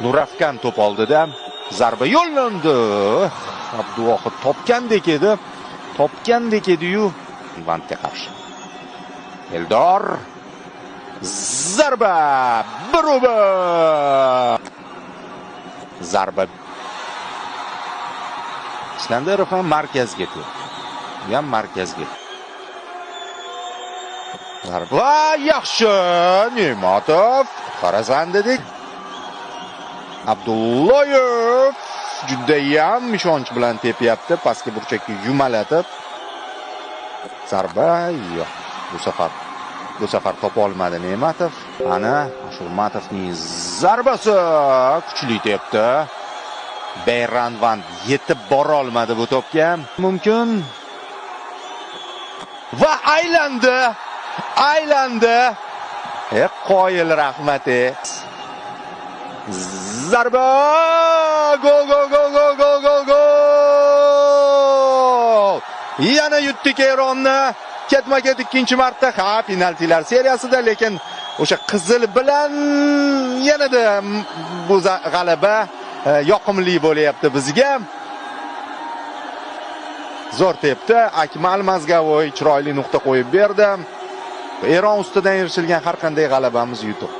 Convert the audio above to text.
Nurafkan to'p oldida zarba yo'llandi. Abduvohid topgandek edi-yu, Vandga qarshi. Eldor zarba, biroba. Zarba. Iskandarov ham markazga ketdi. Ham markazga. Zarba yaxshi, Ne'matov qarasan dedik. Abdullayev juda ham ishonch bilan tepyapti, pastki burchakka yumalatib. Zarba yo'q. Bu safar topa olmadi Ne'matov. Ana Ashurmatovning zarbasi kuchli tepdi. Beyranvand yetib bora olmadi bu to'pga. Mumkin. Va aylandi. Qoyil rahmati. Zarba! Gol! Yana yutdik Eronni. Ketma-ket ikkinchi marta penaltilar seriyasida, lekin o'sha qizil bilan yanada bu g'alaba yoqimli bo'layapti bizga. Zo'r tepdi. Akmal Mazgavoy chiroyli nuqta qo'yib berdi. Eron ustidan erishilgan har qanday g'alabamiz yutuq.